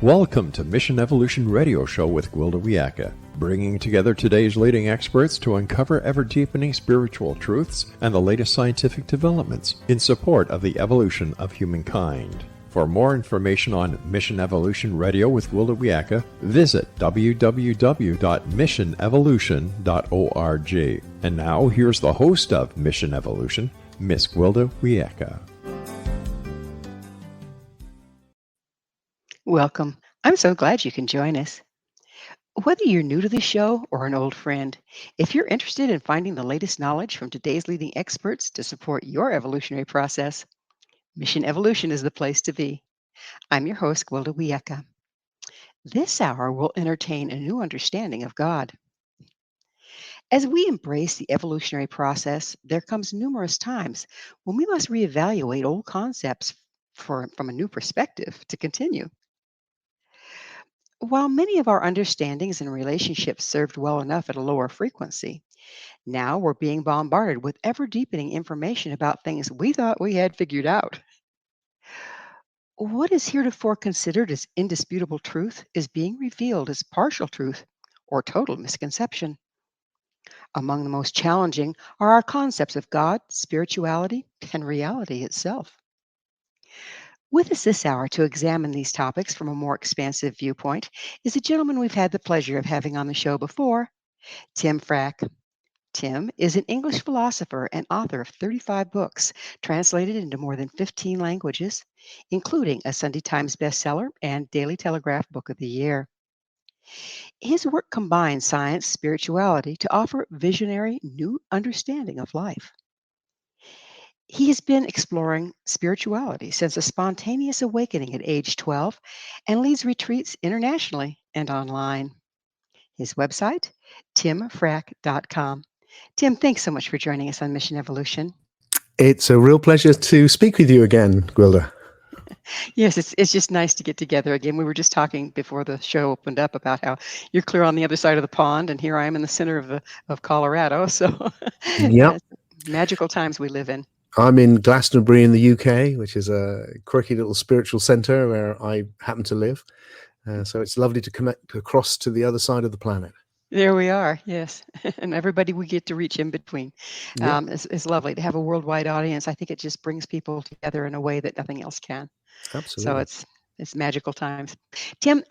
Welcome to Mission Evolution Radio Show with Gwilda Wiyaka, bringing together today's leading experts to uncover ever-deepening spiritual truths and the latest scientific developments in support of the evolution of humankind. For more information on Mission Evolution Radio with Gwilda Wiyaka, visit www.missionevolution.org. And now, here's the host of Mission Evolution, Miss Gwilda Wiyaka. Welcome. I'm so glad you can join us. Whether you're new to the show or an old friend, if you're interested in finding the latest knowledge from today's leading experts to support your evolutionary process, Mission Evolution is the place to be. I'm your host, Gwilda Wiyaka. This hour will entertain a new understanding of God. As we embrace the evolutionary process, there comes numerous times when we must reevaluate old concepts from a new perspective to continue. While many of our understandings and relationships served well enough at a lower frequency, now we're being bombarded with ever deepening information about things we thought we had figured out. What is heretofore considered as indisputable truth is being revealed as partial truth or total misconception. Among the most challenging are our concepts of God, spirituality, and reality itself. With us this hour to examine these topics from a more expansive viewpoint is a gentleman we've had the pleasure of having on the show before, Tim Freke. Tim is an English philosopher and author of 35 books, translated into more than 15 languages, including a Sunday Times bestseller and Daily Telegraph Book of the Year. His work combines science, spirituality to offer visionary new understanding of life. He has been exploring spirituality since a spontaneous awakening at age 12 and leads retreats internationally and online. His website, timfreke.com. Tim, thanks so much for joining us on Mission Evolution. It's a real pleasure to speak with you again, Gwilda. Yes, it's just nice to get together again. We were just talking before the show opened up about how you're clear on the other side of the pond, and here I am in the center of Colorado. So, Yep. Magical times we live in. I'm in Glastonbury in the UK, which is a quirky little spiritual centre where I happen to live. So it's lovely to connect across to the other side of the planet. There we are, yes. And everybody we get to reach in between. Yep. It's lovely to have a worldwide audience. I think it just brings people together in a way that nothing else can. Absolutely. So it's magical times. Tim,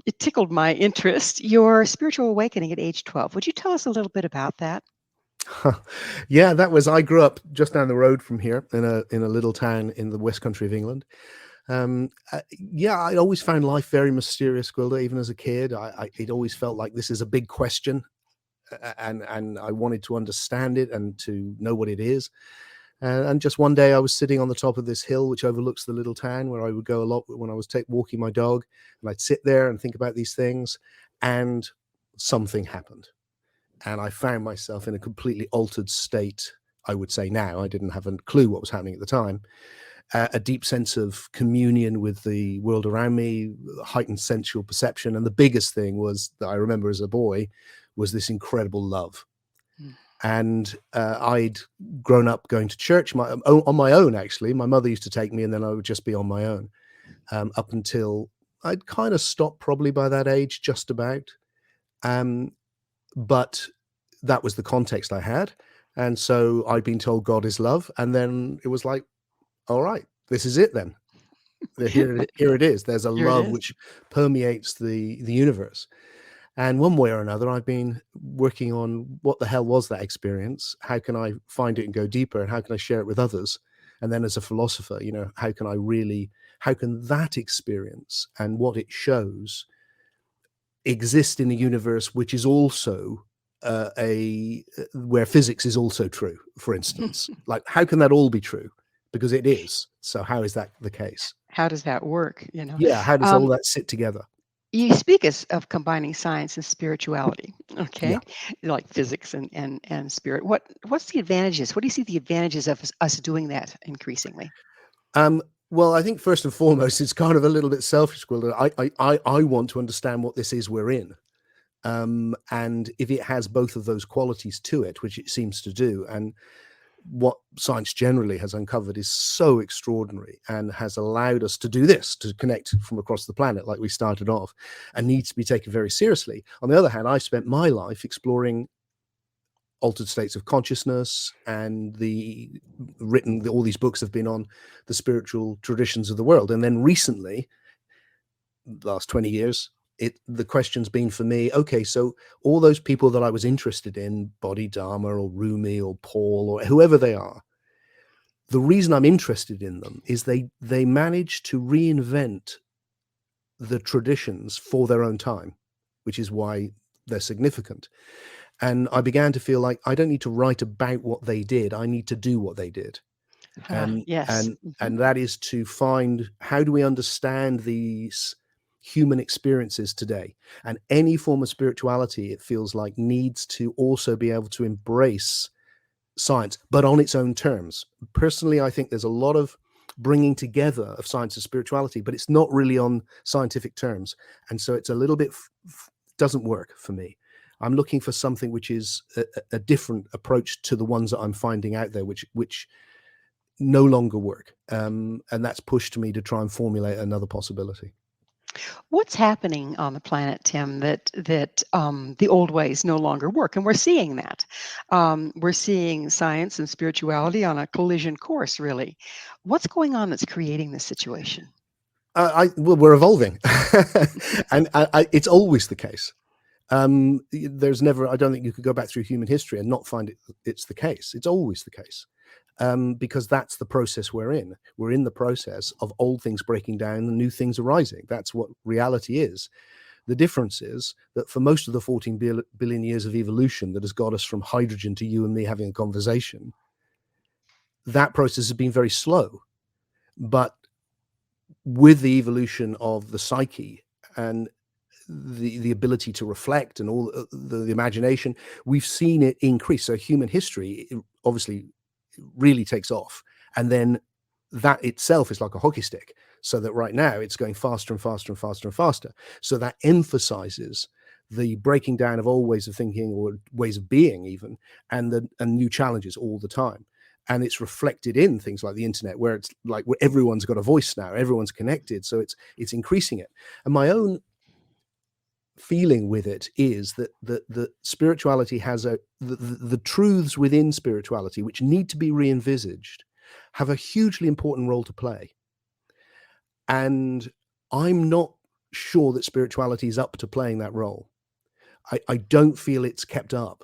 it tickled my interest, your spiritual awakening at age 12. Would you tell us a little bit about that? Yeah, I grew up just down the road from here in a little town in the West Country of England. I always found life very mysterious, Gwilda. Even as a kid, it always felt like this is a big question, and I wanted to understand it and to know what it is. And just one day I was sitting on the top of this hill which overlooks the little town where I would go a lot when I was walking my dog, and I'd sit there and think about these things, and something happened. And I found myself in a completely altered state. I would say now, I didn't have a clue what was happening at the time. A deep sense of communion with the world around me, heightened sensual perception. And the biggest thing was that I remember as a boy was this incredible love. And I'd grown up going to church on my own, actually. My mother used to take me, and then I would just be on my own up until I'd kind of stopped probably by that age, just about. But that was the context I had. And so I'd been told God is love. And then it was like, all right, this is it then. Here it is. There's a love which permeates the universe. And one way or another, I've been working on what the hell was that experience? How can I find it and go deeper? And how can I share it with others? And then as a philosopher, how can that experience and what it shows exist in a universe which is also where physics is also true, for instance? Like, how can that all be true? Because it is. So how is that the case? How does that work? Yeah, how does all that sit together? You speak of combining science and spirituality, okay? Yeah. Like physics and spirit. What's the advantages? What do you see the advantages of us doing that increasingly? Well, I think first and foremost, it's kind of a little bit selfish, Gwilda. I want to understand what this is we're in. And if it has both of those qualities to it, which it seems to do, and what science generally has uncovered is so extraordinary and has allowed us to do this, to connect from across the planet like we started off, and needs to be taken very seriously. On the other hand, I spent my life exploring altered states of consciousness, and all these books have been on the spiritual traditions of the world. And then recently, last 20 years, the question's been for me, okay, so all those people that I was interested in, Bodhidharma or Rumi or Paul or whoever they are, the reason I'm interested in them is they managed to reinvent the traditions for their own time, which is why they're significant. And I began to feel like I don't need to write about what they did. I need to do what they did. Yes. And that is to find, how do we understand these human experiences today? And any form of spirituality, it feels like, needs to also be able to embrace science, but on its own terms. Personally, I think there's a lot of bringing together of science and spirituality, but it's not really on scientific terms. And so it's a little bit doesn't work for me. I'm looking for something which is a different approach to the ones that I'm finding out there, which no longer work. And that's pushed me to try and formulate another possibility. What's happening on the planet, Tim, that the old ways no longer work? And we're seeing that. We're seeing science and spirituality on a collision course, really. What's going on that's creating this situation? Well, we're evolving. And it's always the case. There's never, I don't think you could go back through human history and not find it's the case. It's always the case. Because that's the process we're in. We're in the process of old things breaking down and new things arising. That's what reality is. The difference is that for most of the 14 billion years of evolution that has got us from hydrogen to you and me having a conversation, that process has been very slow. But with the evolution of the psyche and the ability to reflect and all the imagination, we've seen it increase. So human history obviously really takes off, and then that itself is like a hockey stick, so that right now it's going faster and faster and faster and faster. So that emphasizes the breaking down of old ways of thinking or ways of being even, and new challenges all the time. And it's reflected in things like the internet, where it's like where everyone's got a voice now, everyone's connected, so it's increasing it. And my own feeling with it is that the spirituality has the truths within spirituality, which need to be re-envisaged, have a hugely important role to play. And I'm not sure that spirituality is up to playing that role. I don't feel it's kept up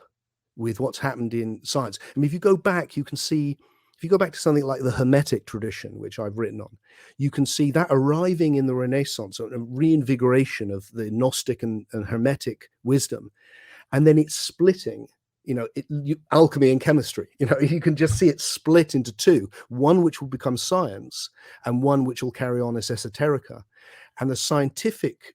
with what's happened in science. I mean, if you go back, you can see, if you go back to something like the Hermetic tradition, which I've written on, you can see that arriving in the Renaissance, a reinvigoration of the Gnostic and Hermetic wisdom, and then it's splitting, alchemy and chemistry. You can just see it split into two, one which will become science and one which will carry on as esoterica. And the scientific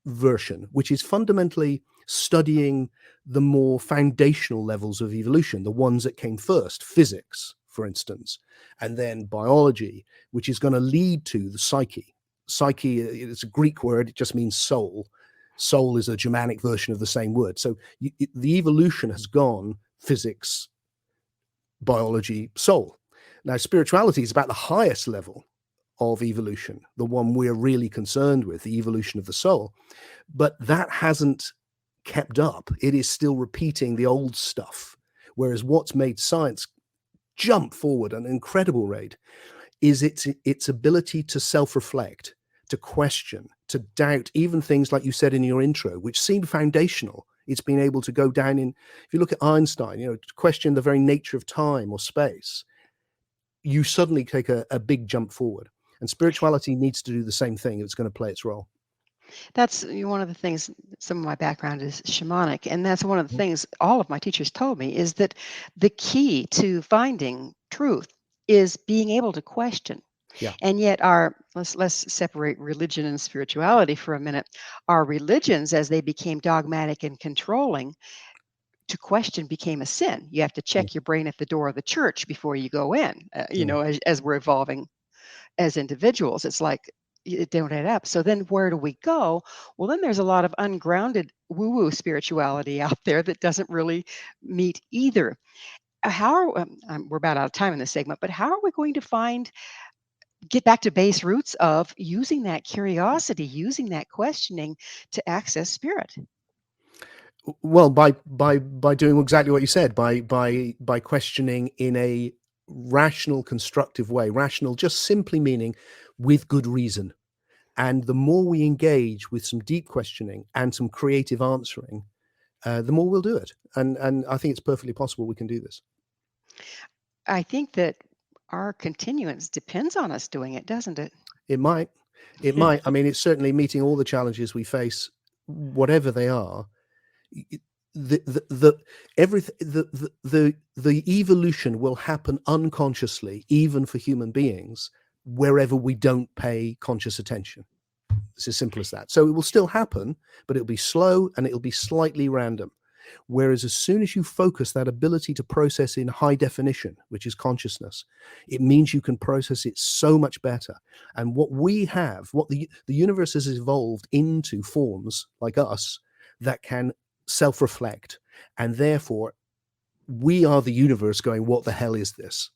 version, which is fundamentally studying the more foundational levels of evolution, the ones that came first, physics, for instance, and then biology, which is going to lead to the psyche. Psyche, it's a Greek word, it just means soul. Soul is a Germanic version of the same word. So the evolution has gone physics, biology, soul. Now, spirituality is about the highest level of evolution, the one we're really concerned with, the evolution of the soul. But that hasn't kept up. It is still repeating the old stuff. Whereas what's made science jump forward at an incredible rate is its ability to self-reflect, to question, to doubt even things like you said in your intro, which seemed foundational. It's been able to go down in, if you look at Einstein, to question the very nature of time or space, you suddenly take a big jump forward. And spirituality needs to do the same thing if it's going to play its role. That's one of the things. Some of my background is shamanic, and that's one of the things all of my teachers told me, is that the key to finding truth is being able to question. Yeah. And yet let's separate religion and spirituality for a minute. Our religions, as they became dogmatic and controlling, to question became a sin. You have to check your brain at the door of the church before you go in. As we're evolving as individuals, it's like it don't add up. So then where do we go? Well, then there's a lot of ungrounded woo-woo spirituality out there that doesn't really meet either. we're about out of time in this segment, but how are we going to get back to base roots of using that curiosity, using that questioning to access spirit? Well, by doing exactly what you said, by questioning in a rational, constructive way. Rational just simply meaning with good reason. And the more we engage with some deep questioning and some creative answering, the more we'll do it. And I think it's perfectly possible we can do this. I think that our continuance depends on us doing it, doesn't it? It might. It might. I mean, it's certainly meeting all the challenges we face, whatever they are. The everything the evolution will happen unconsciously, even for human beings, wherever we don't pay conscious attention. It's as simple as that. So it will still happen, but it'll be slow and it'll be slightly random. Whereas as soon as you focus that ability to process in high definition, which is consciousness, it means you can process it so much better. And what we have, what the universe has evolved into forms like us that can self-reflect, and therefore we are the universe going, what the hell is this?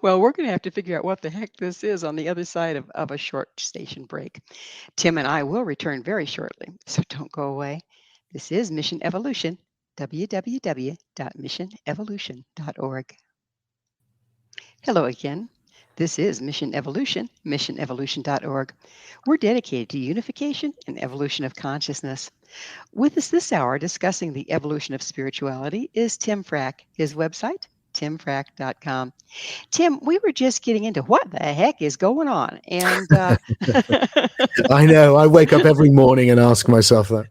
Well, we're going to have to figure out what the heck this is on the other side of a short station break. Tim and I will return very shortly, so don't go away. This is Mission Evolution, www.missionevolution.org. Hello again. This is Mission Evolution, missionevolution.org. We're dedicated to unification and evolution of consciousness. With us this hour discussing the evolution of spirituality is Tim Freke. His website, timfrake.com. Tim, we were just getting into what the heck is going on. And I know. I wake up every morning and ask myself that.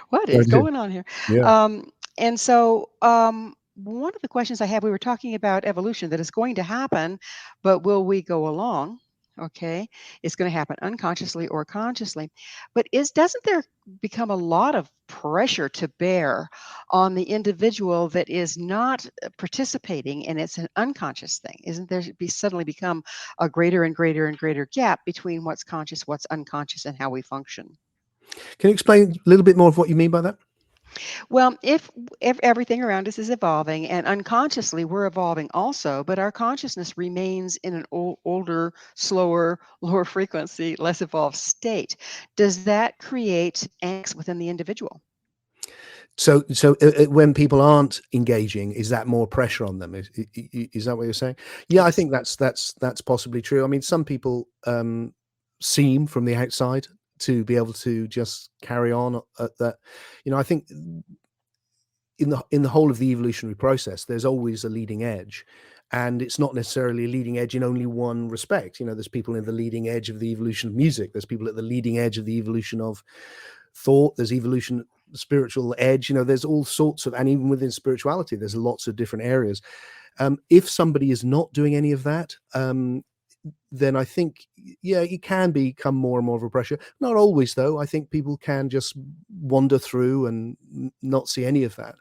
What is going on here? Yeah. And so one of the questions I have, we were talking about evolution, that is going to happen, but will we go along? Okay, it's going to happen unconsciously or consciously. But doesn't there become a lot of pressure to bear on the individual that is not participating, and it's an unconscious thing? Isn't there suddenly become a greater and greater and greater gap between what's conscious, what's unconscious, and how we function? Can you explain a little bit more of what you mean by that? Well, if everything around us is evolving, and unconsciously we're evolving also, but our consciousness remains in an older, slower, lower frequency, less evolved state, does that create angst within the individual? So when people aren't engaging, is that more pressure on them? Is that what you're saying? Yeah, I think that's possibly true. I mean, some people seem from the outside to be able to just carry on at that. I think in the whole of the evolutionary process, there's always a leading edge, and it's not necessarily a leading edge in only one respect. There's people in the leading edge of the evolution of music. There's people at the leading edge of the evolution of thought. There's evolution, spiritual edge. There's all sorts of, and even within spirituality, there's lots of different areas. If somebody is not doing any of that, then I think, yeah, it can become more and more of a pressure. Not always, though. I think people can just wander through and not see any of that.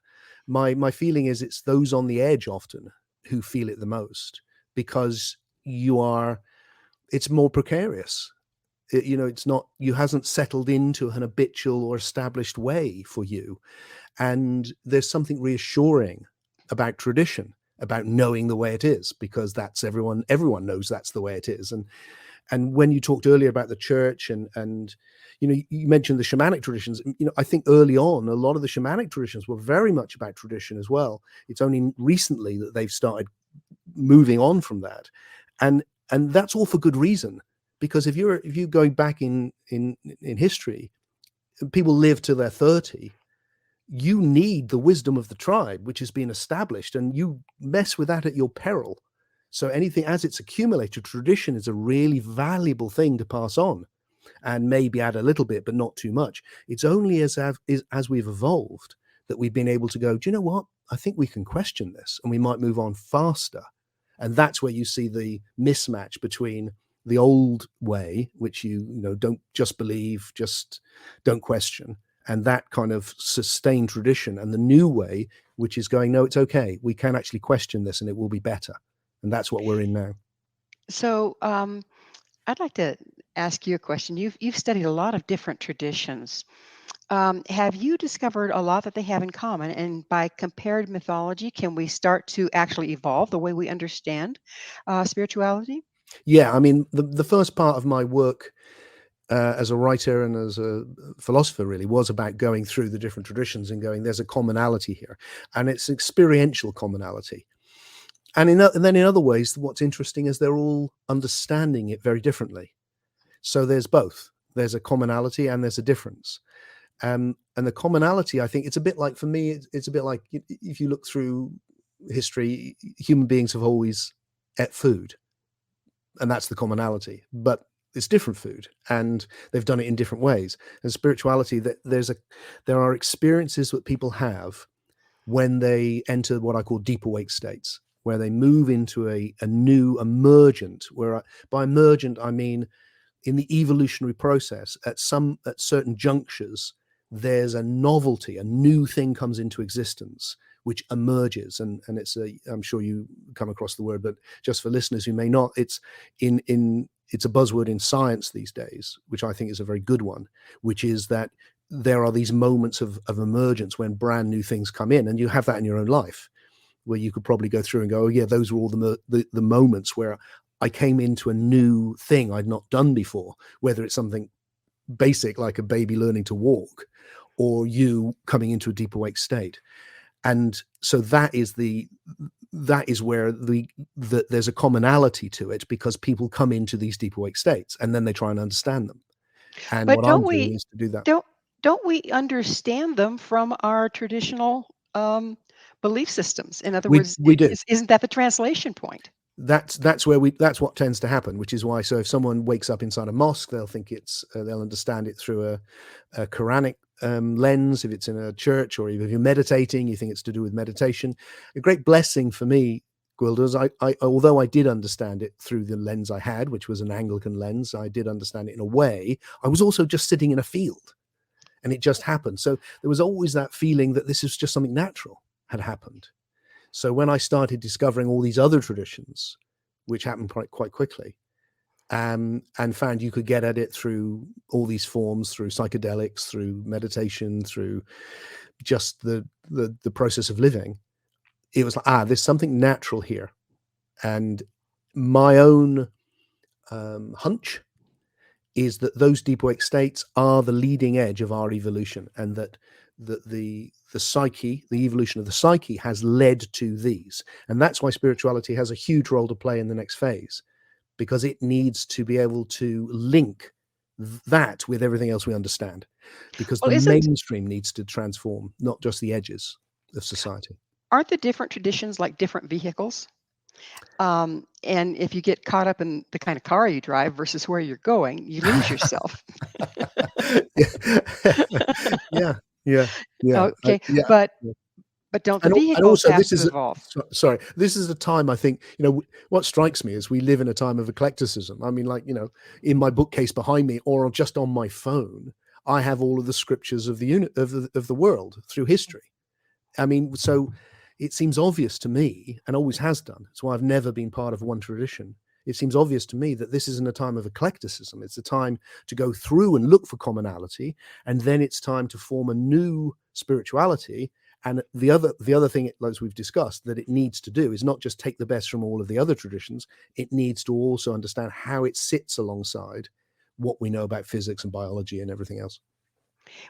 My feeling is it's those on the edge often who feel it the most, because it's more precarious. It's not, you hasn't settled into an habitual or established way for you. And there's something reassuring about tradition, about knowing the way it is, because that's everyone knows that's the way it is. And when you talked earlier about the church and you mentioned the shamanic traditions, I think early on, a lot of the shamanic traditions were very much about tradition as well. It's only recently that they've started moving on from that. And that's all for good reason, because if you're going back in history, people live till they're 30. You need the wisdom of the tribe, which has been established, and you mess with that at your peril. So anything, as it's accumulated, tradition is a really valuable thing to pass on, and maybe add a little bit, but not too much. It's only as we've evolved that we've been able to go, do you know what? I think we can question this, and we might move on faster. And that's where you see the mismatch between the old way, which you don't just believe, just don't question, and that kind of sustained tradition, and the new way, which is going, no, it's okay, we can actually question this and it will be better. And that's what we're in now. So I'd like to ask you a question. You've studied a lot of different traditions. Have you discovered a lot that they have in common? And by compared mythology, can we start to actually evolve the way we understand spirituality? Yeah, I mean, the first part of my work as a writer and as a philosopher really was about going through the different traditions and going, there's a commonality here, and it's experiential commonality. And then in other ways, what's interesting is they're all understanding it very differently. So there's both. There's a commonality and there's a difference. And the commonality, I think, it's a bit like, for me, it's a bit like if you look through history, human beings have always ate food, and that's the commonality. But it's different food, and they've done it in different ways. And spirituality, that there are experiences that people have when they enter what I call deep awake states, where they move into a new emergent. By emergent I mean, in the evolutionary process, at certain junctures, there's a novelty, a new thing comes into existence, which emerges, and I'm sure you come across the word, but just for listeners who may not, it's a buzzword in science these days, which I think is a very good one, which is that there are these moments of emergence when brand new things come in, and you have that in your own life, where you could probably go through and go, oh yeah, those were all the moments where I came into a new thing I'd not done before, whether it's something basic like a baby learning to walk, or you coming into a deep awake state. And so that is where there's a commonality to it, because people come into these deep awake states and then they try and understand them. And But what I'm doing is to do that. don't we understand them from our traditional belief systems? In other words, We do. isn't that the translation point? That's what tends to happen, which is why, so if someone wakes up inside a mosque, they'll think they'll understand it through a Quranic lens. If it's in a church, or if you're meditating, you think it's to do with meditation. A great blessing for me, Gwilda, is I although I did understand it through the lens I had, which was an Anglican lens, I did understand it in a way. I was also just sitting in a field, and it just happened. So there was always that feeling that this is just something natural had happened. So when I started discovering all these other traditions, which happened quite quickly, and found you could get at it through all these forms, through psychedelics, through meditation, through just the process of living, it was like, there's something natural here. And my own hunch is that those deep awake states are the leading edge of our evolution, and that the psyche, the evolution of the psyche, has led to these. And that's why spirituality has a huge role to play in the next phase, because it needs to be able to link that with everything else we understand, because Well, the isn't mainstream needs to transform, not just the edges of society. aren't the different traditions like different vehicles? And if you get caught up in the kind of car you drive versus where you're going, you lose yourself. Yeah, yeah, yeah, Okay, yeah. but don't the And vehicles also, have to evolve? sorry, this is a time, I think, what strikes me is we live in a time of eclecticism. I mean, like, in my bookcase behind me, or just on my phone, I have all of the scriptures of the world through history. I mean, so it seems obvious to me, and always has done. That's why I've never been part of one tradition. It seems obvious to me that this isn't a time of eclecticism. It's a time to go through and look for commonality, and then it's time to form a new spirituality. And the other thing, as we've discussed, that it needs to do is not just take the best from all of the other traditions. It needs to also understand how it sits alongside what we know about physics and biology and everything else.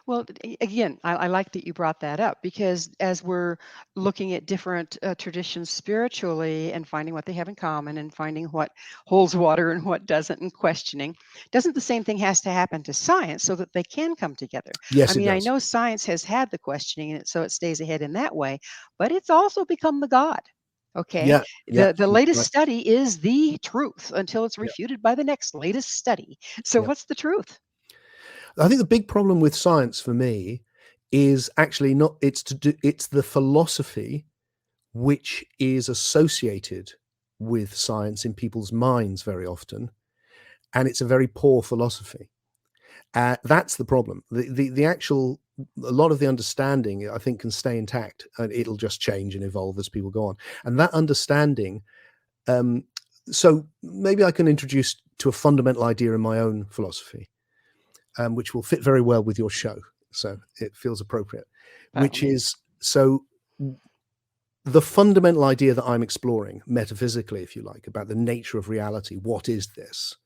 Well, again, I like that you brought that up, because as we're looking at different traditions spiritually and finding what they have in common and finding what holds water and what doesn't, and questioning, doesn't the same thing has to happen to science so that they can come together? I Yes, it mean, I does. know science has had the questioning, and so it stays ahead in that way, but it's also become the God. Okay. Yeah, yeah, The that's latest right. study is the truth until it's Yeah, refuted by the next latest study. So yeah. what's the truth? I think the big problem with science for me is actually not, it's the philosophy which is associated with science in people's minds very often, and it's a very poor philosophy. That's the problem. The actual, a lot of the understanding, I think, can stay intact, and it'll just change and evolve as people go on. And that understanding, um, so maybe I can introduce to a fundamental idea in my own philosophy, which will fit very well with your show. so it feels appropriate, By all which means. is so the fundamental idea that I'm exploring metaphysically, if you like, about the nature of reality, what is this,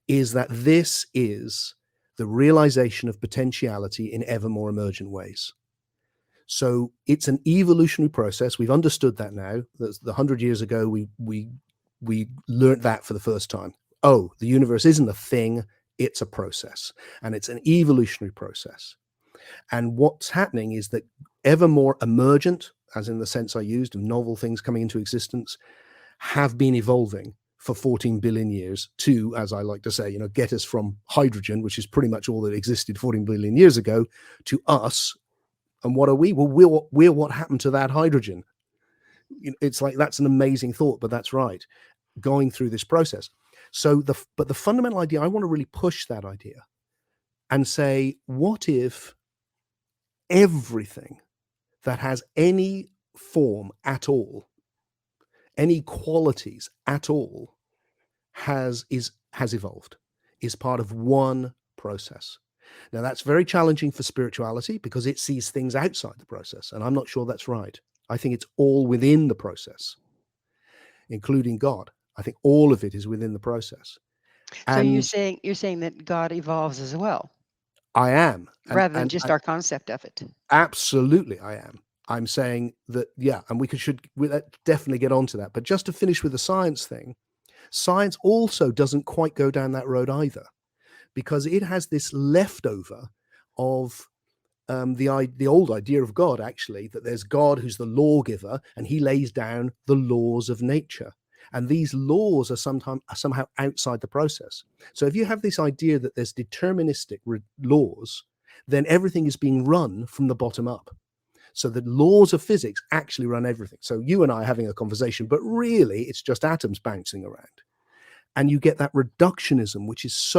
is that this is the realization of potentiality in ever more emergent ways. So it's an evolutionary process. We've understood that now. That's 100 years ago, we learned that for the first time. Oh, the universe isn't a thing, it's a process, and it's an evolutionary process. And what's happening is that ever more emergent, as in the sense I used, of novel things coming into existence, have been evolving for 14 billion years to, as I like to say, get us from hydrogen, which is pretty much all that existed 14 billion years ago, to us. And what are we? Well, we're what happened to that hydrogen. It's like, that's an amazing thought, but that's right. Going through this process. So but the fundamental idea, I want to really push that idea and say, what if everything that has any form at all, any qualities at all, has evolved, is part of one process? Now, that's very challenging for spirituality because it sees things outside the process, and I'm not sure that's right. I think it's all within the process, including God. I think all of it is within the process. So And you're saying that God evolves as well, I am, rather than and just our concept of it. absolutely I am. I'm saying that, yeah, and we definitely get onto that. But just to finish with the science thing, science also doesn't quite go down that road either, because it has this leftover of the old idea of God, actually, that there's God who's the lawgiver and he lays down the laws of nature. And these laws are somehow outside the process. So if you have this idea that there's deterministic laws, then everything is being run from the bottom up. So the laws of physics actually run everything. So you and I are having a conversation, but really it's just atoms bouncing around. And you get that reductionism, which is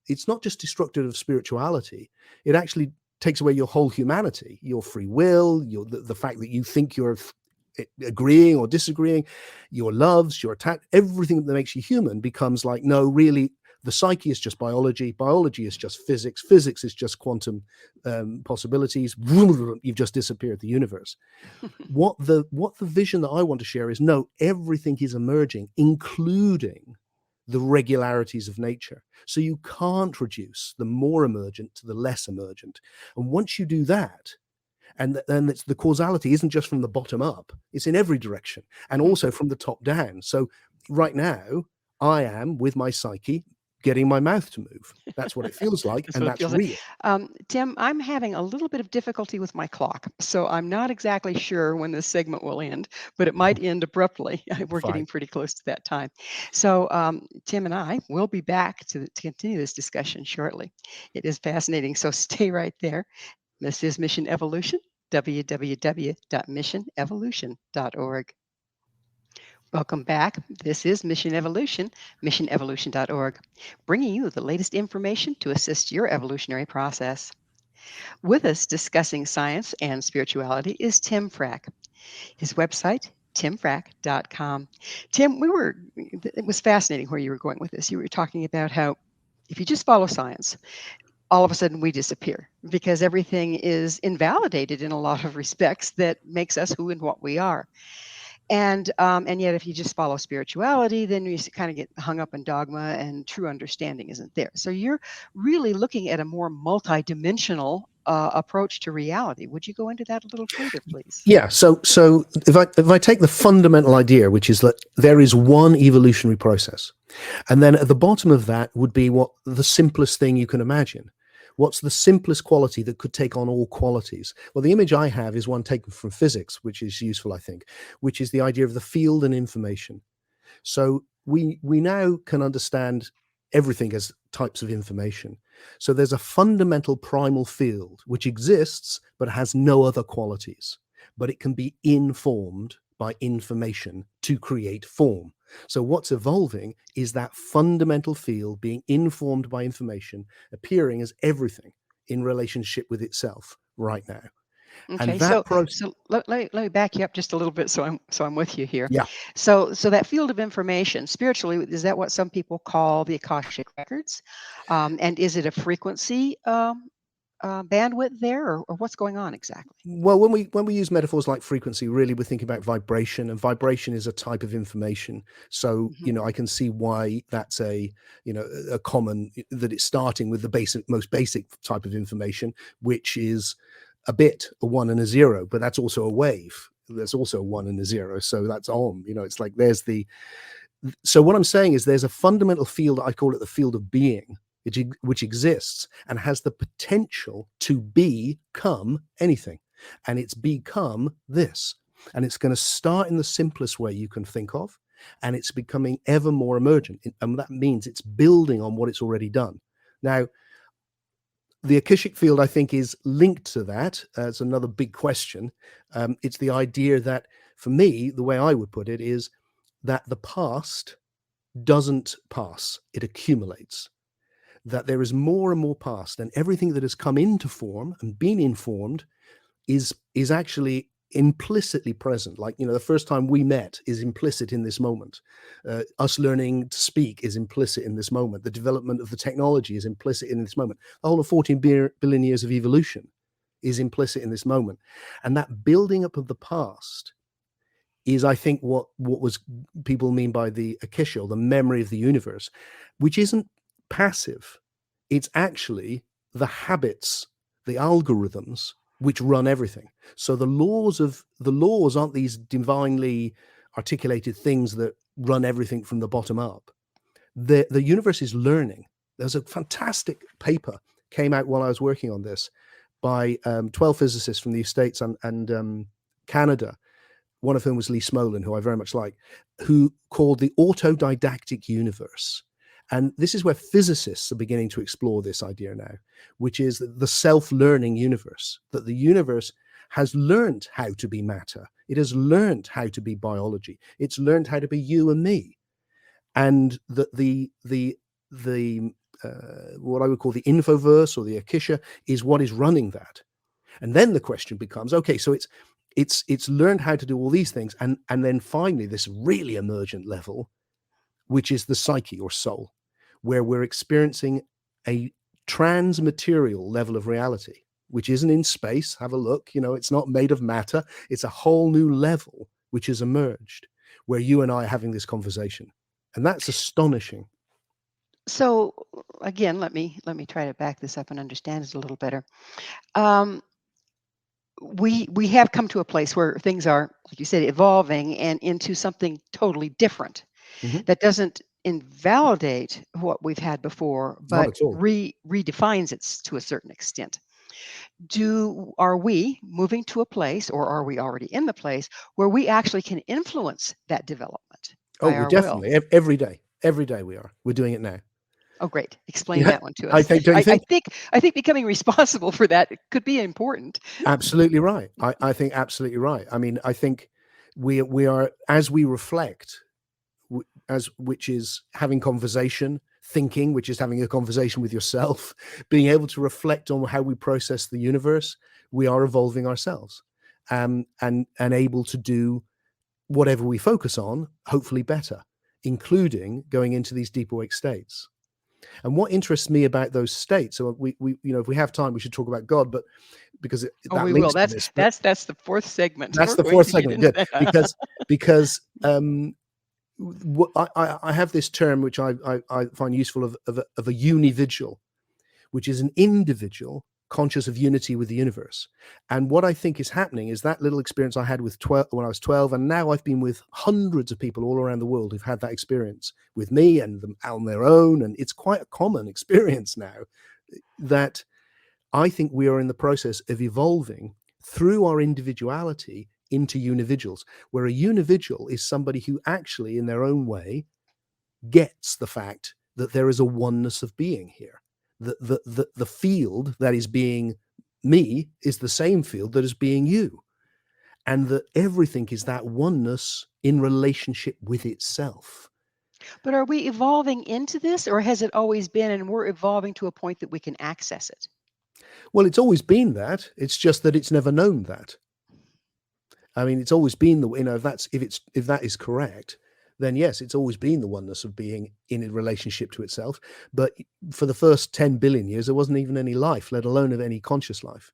it's not just destructive of spirituality, it actually takes away your whole humanity, your free will, the fact that you think you're agreeing or disagreeing, your loves, your attack, everything that makes you human becomes like, no, really, the psyche is just biology, biology is just physics, physics is just quantum possibilities. You've just disappeared the universe. What the vision that I want to share is, no, everything is emerging, including the regularities of nature. So you can't reduce the more emergent to the less emergent. And once you do that, and then the causality isn't just from the bottom up, it's in every direction, and also from the top down. So right now, I am, with my psyche, getting my mouth to move. That's what it feels like, and that's real. Tim, I'm having a little bit of difficulty with my clock, so I'm not exactly sure when this segment will end, but it might end abruptly. We're getting pretty close to that time. So Tim and I will be back to continue this discussion shortly. It is fascinating, so stay right there. This is Mission Evolution, www.missionevolution.org. Welcome back. This is Mission Evolution, missionevolution.org, bringing you the latest information to assist your evolutionary process. With us discussing science and spirituality is Tim Freke. His website, timfrake.com. Tim, it was fascinating where you were going with this. You were talking about how if you just follow science, all of a sudden we disappear because everything is invalidated in a lot of respects that makes us who and what we are. And yet if you just follow spirituality, then you kind of get hung up in dogma and true understanding isn't there. So you're really looking at a more multidimensional approach to reality. Would you go into that a little further, please? Yeah. So if I take the fundamental idea, which is that there is one evolutionary process, and then at the bottom of that would be what the simplest thing you can imagine. What's the simplest quality that could take on all qualities? Well, the image I have is one taken from physics, which is useful, I think, which is the idea of the field and information. So we now can understand everything as types of information. So there's a fundamental primal field which exists but has no other qualities, but it can be informed by information to create form. So what's evolving is that fundamental field being informed by information, appearing as everything in relationship with itself right now. Okay, and that process, so let me back you up just a little bit, so I'm with you here. yeah. So that field of information, spiritually, is that what some people call the Akashic records? And is it a frequency bandwidth there, or what's going on exactly? Well, when we use metaphors like frequency, really we're thinking about vibration, and vibration is a type of information. So, Hmm. I can see why that's a common, that it's starting with the most basic type of information, which is a bit, a one and a zero, but that's also a wave. There's also a one and a zero. So that's on, it's like so what I'm saying is there's a fundamental field, I call it the field of being, which exists and has the potential to become anything. And it's become this. And it's going to start in the simplest way you can think of. And it's becoming ever more emergent. And that means it's building on what it's already done. Now, the Akashic field, I think, is linked to that. It's another big question. It's the idea that, for me, the way I would put it is that the past doesn't pass, it accumulates. That there is more and more past, and everything that has come into form and been informed is actually implicitly present. Like, the first time we met is implicit in this moment. Us learning to speak is implicit in this moment. The development of the technology is implicit in this moment. The whole of 14 billion years of evolution is implicit in this moment. And that building up of the past is, I think, what was people mean by the Akasha, or the memory of the universe, which isn't passive. It's actually the habits, the algorithms which run everything. So the laws aren't these divinely articulated things that run everything from the bottom up. The universe is learning. There's a fantastic paper came out while I was working on this by 12 physicists from the States and Canada, one of whom was Lee Smolin, who I very much like, who called the autodidactic universe. And this is where physicists are beginning to explore this idea now, which is the self-learning universe, that the universe has learned how to be matter. It has learned how to be biology. It's learned how to be you and me. And the what I would call the infoverse, or the Akasha, is what is running that. And then the question becomes, okay, so it's learned how to do all these things, and then finally this really emergent level, which is the psyche or soul, where we're experiencing a transmaterial level of reality, which isn't in space. Have a look, it's not made of matter. It's a whole new level which has emerged, where you and I are having this conversation, and that's astonishing. So again, let me try to back this up and understand it a little better. Um, we have come to a place where things are, like you said, evolving and into something totally different. Mhm. That doesn't invalidate what we've had before, Not but at all. redefines it to a certain extent. Are we moving to a place, or are we already in the place where we actually can influence that development Oh, by we're our will? definitely every day we're doing it now. Oh, great. Explain Yeah, that one to I us. think. Don't you I think? think I think becoming responsible for that could be important. Absolutely right. I think absolutely right. I mean, I think we are, as we reflect, as which is having conversation, thinking, which is having a conversation with yourself, being able to reflect on how we process the universe. We are evolving ourselves, and able to do whatever we focus on, hopefully better, including going into these deep awake states. And what interests me about those states, so we if we have time, we should talk about God, but because Oh, that we will. links to That's this. But that's the fourth segment. that's We're the going fourth to get segment. into Good, that. because I have this term which I find useful of a univigil, which is an individual conscious of unity with the universe. And what I think is happening is that little experience I had with 12 when I was 12, and now I've been with hundreds of people all around the world who've had that experience with me and them on their own, and it's quite a common experience now, that I think we are in the process of evolving through our individuality into univigils, where a univigil is somebody who actually, in their own way, gets the fact that there is a oneness of being here. The field that is being me is the same field that is being you. And that everything is that oneness in relationship with itself. But are we evolving into this, or has it always been and we're evolving to a point that we can access it? Well, it's always been that. It's just that it's never known that. I mean, it's always been if that is correct, then yes, it's always been the oneness of being in a relationship to itself. But for the first 10 billion years, there wasn't even any life, let alone of any conscious life.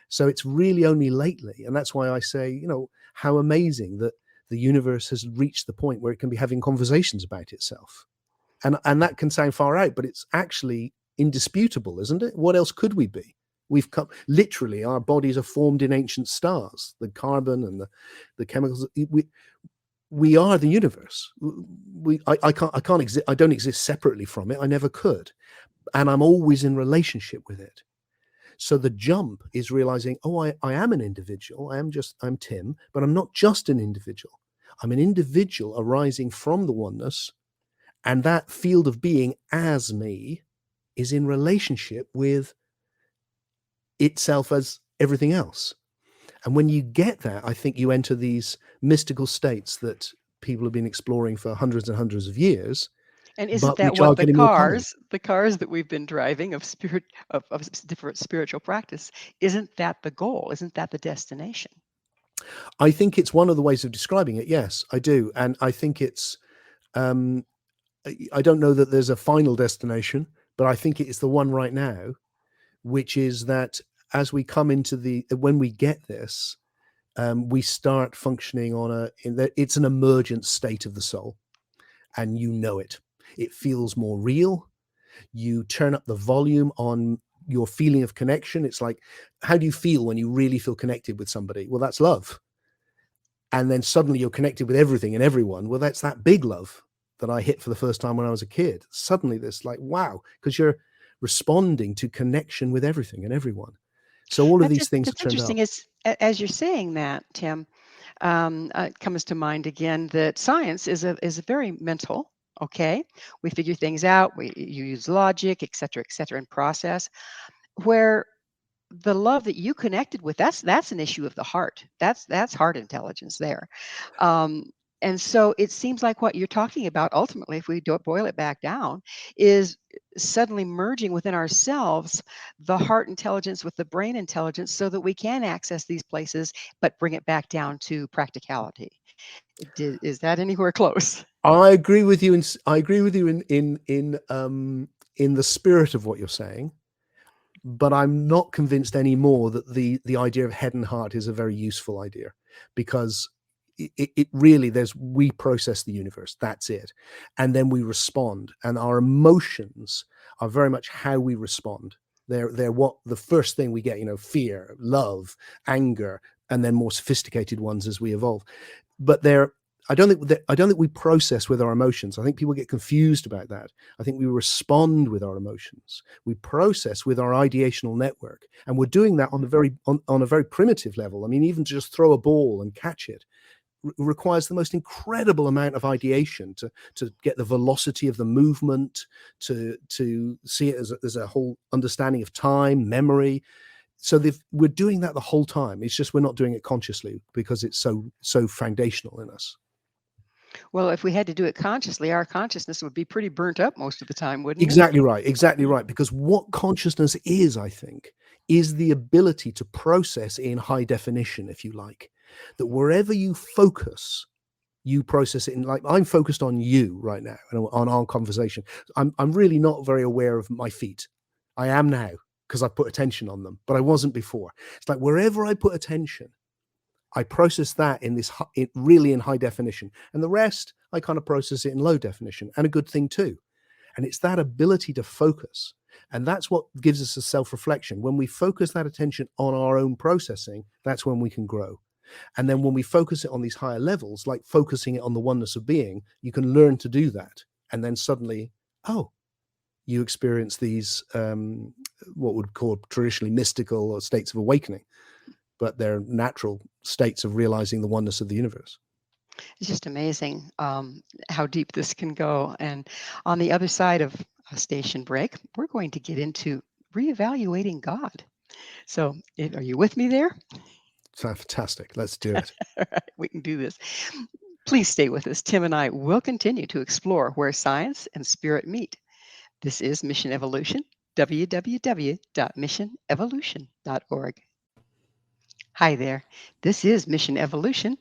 So it's really only lately. And that's why I say, how amazing that the universe has reached the point where it can be having conversations about itself. And that can sound far out, but it's actually indisputable, isn't it? What else could we be? We've come, literally, our bodies are formed in ancient stars, the carbon and the chemicals. We are the universe. I can't exist. I don't exist separately from it. I never could. And I'm always in relationship with it. So the jump is realizing, I am an individual. I'm Tim, but I'm not just an individual. I'm an individual arising from the oneness. And that field of being as me is in relationship with itself as everything else. And when you get that, I think you enter these mystical states that people have been exploring for hundreds and hundreds of years. And isn't But that which are what the getting more common. cars that we've been driving of different spiritual practice, isn't that the goal? Isn't that the destination? I think it's one of the ways of describing it. Yes, I do. And I think it's, I don't know that there's a final destination, but I think it's the one right now, which is that as we come into when we get this, we start functioning it's an emergent state of the soul, and it. It feels more real. You turn up the volume on your feeling of connection. It's like, how do you feel when you really feel connected with somebody? Well, that's love. And then suddenly you're connected with everything and everyone. Well, that's that big love that I hit for the first time when I was a kid. Suddenly this like, wow, because you're responding to connection with everything and everyone. So all of these things have That's turned up. interesting. As you're saying that, Tim, it comes to mind again that science is a very mental. Okay, we figure things out. You use logic, et cetera, and process. Where the love that you connected with, that's an issue of the heart. That's heart intelligence there. Um, and so it seems like what you're talking about ultimately, if we don't boil it back down, is suddenly merging within ourselves the heart intelligence with the brain intelligence so that we can access these places, but bring it back down to practicality. Is that anywhere close? I agree with you. I agree with you in the spirit of what you're saying, but I'm not convinced anymore that the idea of head and heart is a very useful idea, because it really, we process the universe, that's it, and then we respond, and our emotions are very much how we respond. They're what the first thing we get, fear, love, anger, and then more sophisticated ones as we evolve. But I don't think we process with our emotions. I think people get confused about that. I think we respond with our emotions. We process with our ideational network, and we're doing that on a very primitive level. I mean, even to just throw a ball and catch it requires the most incredible amount of ideation to get the velocity of the movement, to see it as a whole understanding of time, memory. So we're doing that the whole time. It's just we're not doing it consciously because it's so foundational in us. Well, if we had to do it consciously, our consciousness would be pretty burnt up most of the time, wouldn't it? Exactly right. Because what consciousness is, I think, is the ability to process in high definition, if you like, that wherever you focus, you process it in. Like, I'm focused on you right now and on our conversation. I'm really not very aware of my feet. I am now because I put attention on them, but I wasn't before. It's like wherever I put attention, I process that really in high definition, and the rest I kind of process it in low definition, and a good thing too. And it's that ability to focus, and that's what gives us a self-reflection. When we focus that attention on our own processing, that's when we can grow. And then when we focus it on these higher levels, like focusing it on the oneness of being, you can learn to do that, and then suddenly, you experience these what would call traditionally mystical or states of awakening, but they're natural states of realizing the oneness of the universe. It's just amazing how deep this can go. And on the other side of a station break, we're going to get into reevaluating God. So, are you with me there? Sounds fantastic. Let's do it. All right, we can do this. Please stay with us. Tim and I will continue to explore where science and spirit meet. This is Mission Evolution, www.missionevolution.org. Hi there. This is Mission Evolution,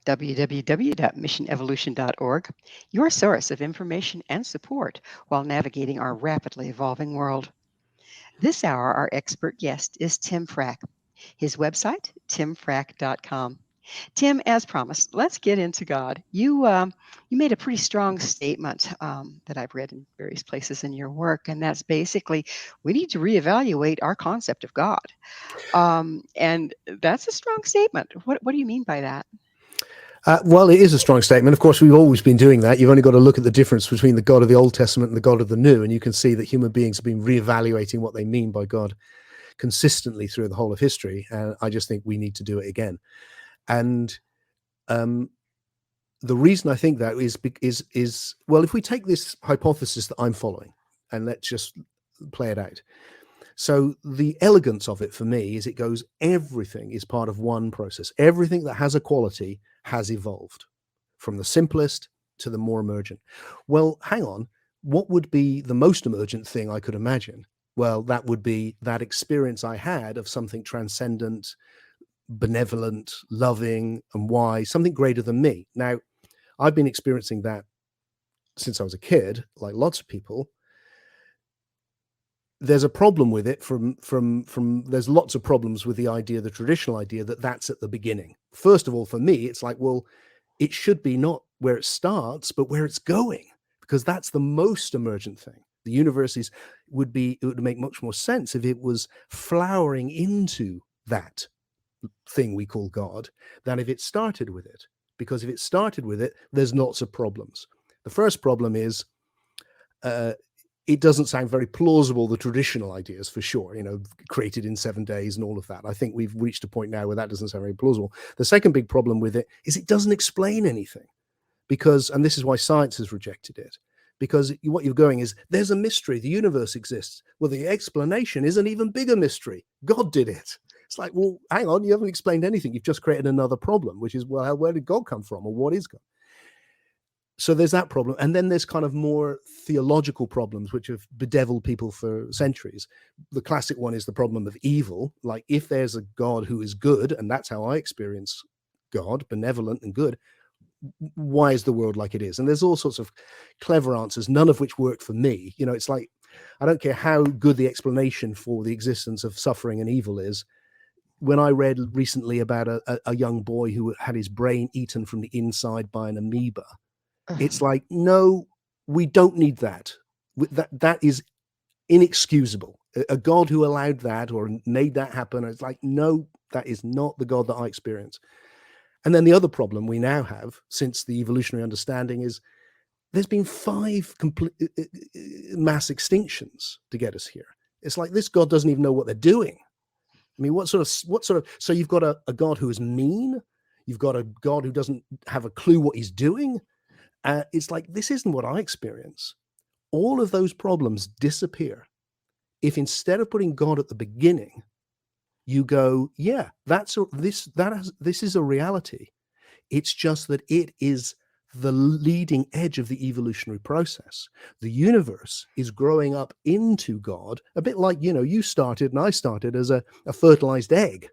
www.missionevolution.org, your source of information and support while navigating our rapidly evolving world. This hour, our expert guest is Tim Freke. His website, timfrake.com. Tim, as promised, let's get into God. You made a pretty strong statement that I've read in various places in your work, and that's basically we need to reevaluate our concept of God. And that's a strong statement. What do you mean by that? Well, it is a strong statement. Of course, we've always been doing that. You've only got to look at the difference between the God of the Old Testament and the God of the New, and you can see that human beings have been reevaluating what they mean by God consistently through the whole of history. And I just think we need to do it again. And the reason I think that is well, if we take this hypothesis that I'm following, and let's just play it out. So the elegance of it for me is it goes, everything is part of one process. Everything that has a quality has evolved from the simplest to the more emergent. Well, hang on. What would be the most emergent thing I could imagine? Well, that would be that experience I had of something transcendent, benevolent, loving, and wise, something greater than me. Now, I've been experiencing that since I was a kid, like lots of people. There's a problem with it from there's lots of problems with the idea, the traditional idea that that's at the beginning. First of all, for me, it's like, well, it should be not where it starts, but where it's going, because that's the most emergent thing. The universe it would make much more sense if it was flowering into that thing we call God than if it started with it. Because if it started with it, there's lots of problems. The first problem is it doesn't sound very plausible, the traditional ideas, for sure, created in 7 days and all of that. I think we've reached a point now where that doesn't sound very plausible. The second big problem with it is it doesn't explain anything, and this is why science has rejected it, because what you're going is, there's a mystery, the universe exists. Well, the explanation is an even bigger mystery. God did it. It's like, well, hang on, you haven't explained anything. You've just created another problem, which is, well, where did God come from, or what is God? So there's that problem. And then there's kind of more theological problems, which have bedeviled people for centuries. The classic one is the problem of evil. Like, if there's a God who is good, and that's how I experience God, benevolent and good, why is the world like it is? And there's all sorts of clever answers, none of which work for me. It's like, I don't care how good the explanation for the existence of suffering and evil is. When I read recently about a young boy who had his brain eaten from the inside by an amoeba, it's like, no, we don't need that. That is inexcusable. A God who allowed that or made that happen, it's like, no, that is not the God that I experience. And then the other problem we now have since the evolutionary understanding is there's been 5 complete mass extinctions to get us here. It's like, this God doesn't even know what they're doing. I mean, what sort of, so you've got a God who is mean. You've got a God who doesn't have a clue what he's doing. It's like, this isn't what I experience. All of those problems disappear if, instead of putting God at the beginning, you go, yeah, this is a reality. It's just that it is the leading edge of the evolutionary process. The universe is growing up into God, a bit like, you started and I started as a fertilized egg,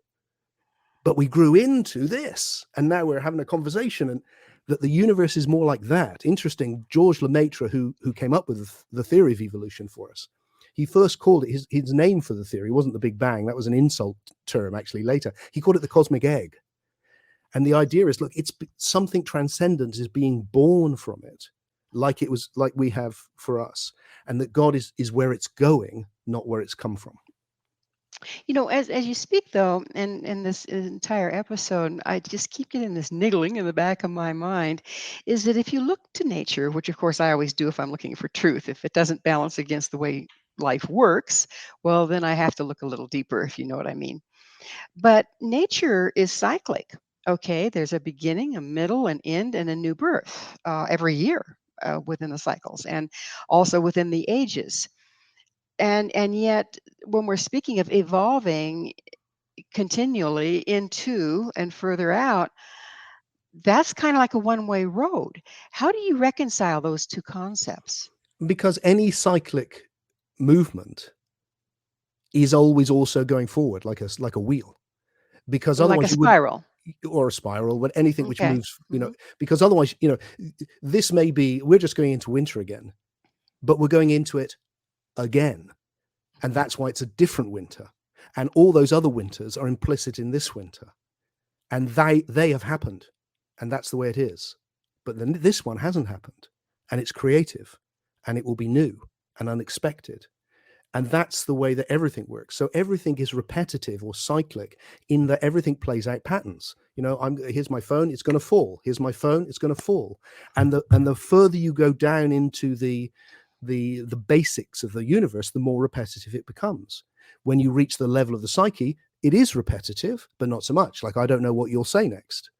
but we grew into this, and now we're having a conversation, and that the universe is more like that. Interesting. George Lemaitre, who came up with the theory of evolution for us, he first called it, his name for the theory wasn't the Big Bang. That was an insult term, actually, later. He called it the cosmic egg. And the idea is, look, it's something transcendent is being born from it, like we have for us, and that God is where it's going, not where it's come from. As you speak, though, and in this entire episode, I just keep getting this niggling in the back of my mind, is that if you look to nature, which of course I always do if I'm looking for truth, if it doesn't balance against the way life works, well, then I have to look a little deeper, if you know what I mean. But nature is cyclic. Okay, there's a beginning, a middle, an end, and a new birth every year within the cycles, and also within the ages. And yet, when we're speaking of evolving continually into and further out, that's kind of like a one-way road. How do you reconcile those two concepts? Because any cyclic movement is always also going forward, like a wheel. Because Like a otherwise spiral. or a spiral, but anything which Okay. moves, because otherwise, this may be, we're just going into winter again, but we're going into it again. And that's why it's a different winter. And all those other winters are implicit in this winter. And they have happened. And that's the way it is. But then this one hasn't happened. And it's creative. And it will be new and unexpected. And that's the way that everything works. So everything is repetitive or cyclic in that everything plays out patterns. Here's my phone, it's going to fall. Here's my phone, it's going to fall. And the further you go down into the basics of the universe, the more repetitive it becomes. When you reach the level of the psyche, it is repetitive, but not so much. Like, I don't know what you'll say next.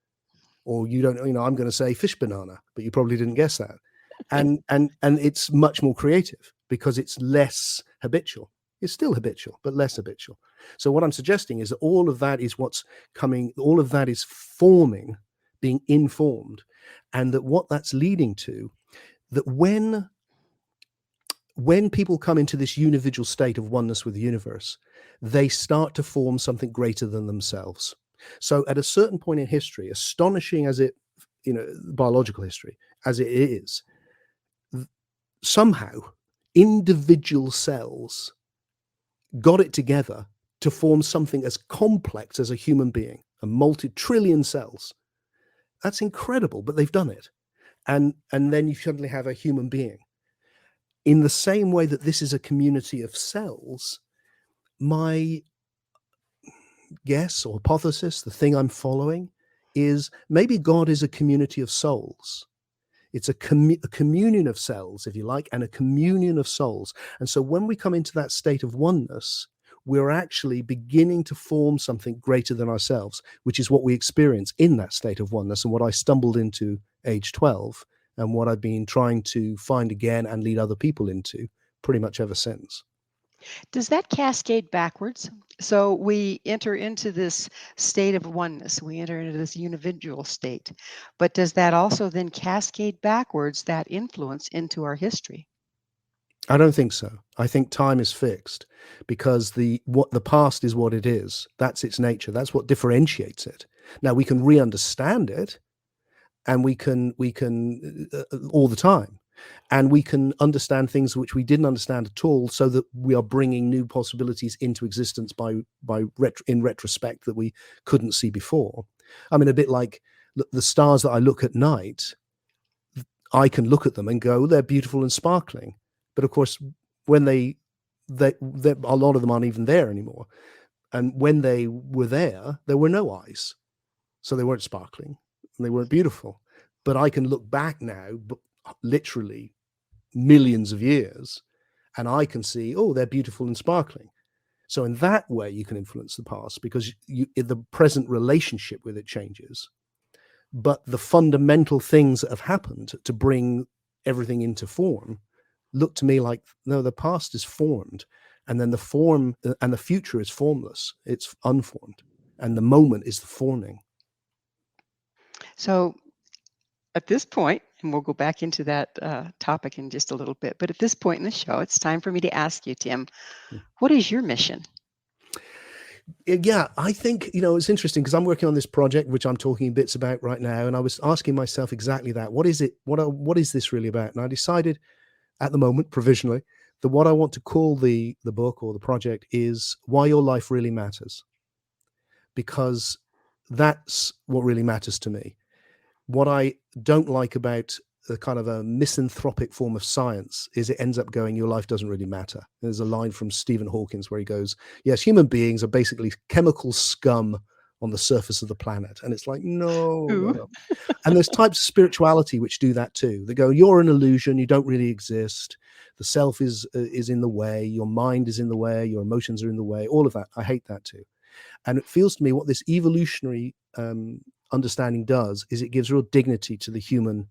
Or you don't, I'm going to say fish banana, but you probably didn't guess that. And it's much more creative because it's less habitual. It's still habitual, but less habitual. So what I'm suggesting is that all of that is what's coming, all of that is forming, being informed, and that what that's leading to, that when people come into this unividual state of oneness with the universe, they start to form something greater than themselves. So at a certain point in history, astonishing as it, biological history, as it is, somehow individual cells got it together to form something as complex as a human being, a multi-trillion cells. That's incredible, but they've done it. And then you suddenly have a human being. In the same way that this is a community of cells, my guess or hypothesis, the thing I'm following, is maybe God is a community of souls. It's a communion of cells, if you like, and a communion of souls. And so when we come into that state of oneness, we're actually beginning to form something greater than ourselves, which is what we experience in that state of oneness, and what I stumbled into age 12, and what I've been trying to find again and lead other people into pretty much ever since. Does that cascade backwards? So we enter into this state of oneness, we enter into this unividual state, but does that also then cascade backwards, that influence, into our history? I don't think so. I think time is fixed because the past is what it is. That's its nature. That's what differentiates it. Now we can re-understand it, and we can all the time, and we can understand things which we didn't understand at all, so that we are bringing new possibilities into existence in retrospect that we couldn't see before. I mean, a bit like the stars that I look at night, I can look at them and go, they're beautiful and sparkling. But of course, when they a lot of them aren't even there anymore. And when they were there were no eyes. So they weren't sparkling and they weren't beautiful. But I can look back now, literally millions of years, and I can see, oh, they're beautiful and sparkling. So in that way, you can influence the past because the present relationship with it changes. But the fundamental things that have happened to bring everything into form look to me like, no, the past is formed, and then the form and the future is formless. It's unformed, and the moment is the forming. So at this point, and we'll go back into that topic in just a little bit, but at this point in the show, it's time for me to ask you, Tim, what is your mission? Yeah, I think, it's interesting because I'm working on this project, which I'm talking bits about right now. And I was asking myself exactly that. What is it? What is this really about? And I decided at the moment, provisionally, that what I want to call the book or the project is Why Your Life Really Matters. Because that's what really matters to me. What I don't like about a kind of a misanthropic form of science is it ends up going, your life doesn't really matter. There's a line from Stephen Hawking where he goes, yes, human beings are basically chemical scum on the surface of the planet. And it's like, no. And there's types of spirituality which do that too. They go, you're an illusion, you don't really exist. The self is in the way, your mind is in the way, your emotions are in the way, all of that. I hate that too. And it feels to me what this evolutionary understanding does is it gives real dignity to the human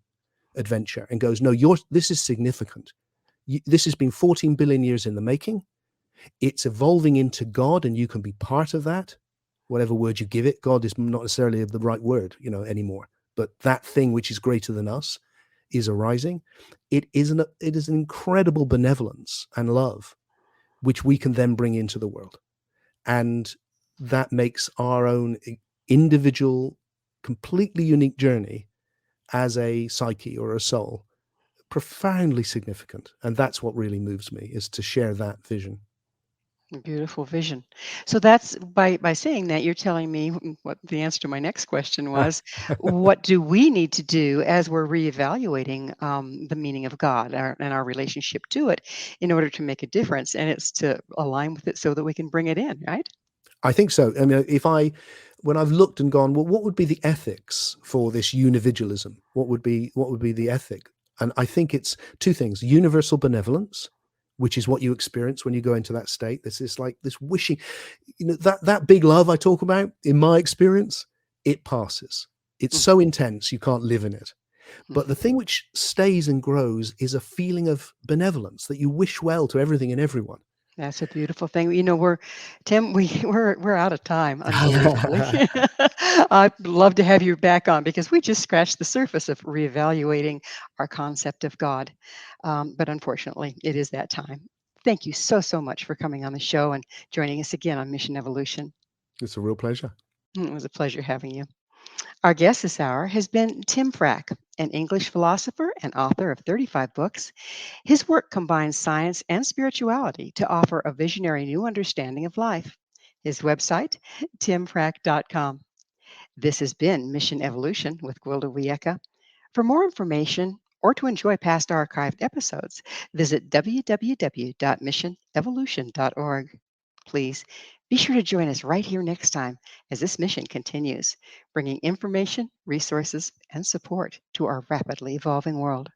adventure and goes, no, this is significant. This has been 14 billion years in the making. It's evolving into God, and you can be part of that, whatever word you give it. God is not necessarily the right word, anymore, but that thing which is greater than us is arising. It is an incredible benevolence and love, which we can then bring into the world. And that makes our own individual completely unique journey as a psyche or a soul, profoundly significant. And that's what really moves me, is to share that vision. Beautiful vision. So that's by saying that, you're telling me what the answer to my next question was. What do we need to do as we're reevaluating the meaning of God and our relationship to it in order to make a difference? And it's to align with it so that we can bring it in, right? I think so. I mean, when I've looked and gone, well, what would be the ethics for this unividualism? What would be the ethic? And I think it's two things: universal benevolence, which is what you experience when you go into that state. This is like this wishing, that big love I talk about. In my experience, it passes. It's so intense you can't live in it. But the thing which stays and grows is a feeling of benevolence, that you wish well to everything and everyone. That's a beautiful thing. Tim, we're out of time, unbelievably. I'd love to have you back on, because we just scratched the surface of reevaluating our concept of God. But unfortunately, it is that time. Thank you so much for coming on the show and joining us again on Mission Evolution. It's a real pleasure. It was a pleasure having you. Our guest this hour has been Tim Freke, an English philosopher and author of 35 books. His work combines science and spirituality to offer a visionary new understanding of life. His website, timfrake.com. This has been Mission Evolution with Gwilda Wiyaka. For more information or to enjoy past archived episodes, visit www.missionevolution.org. Please be sure to join us right here next time as this mission continues, bringing information, resources, and support to our rapidly evolving world.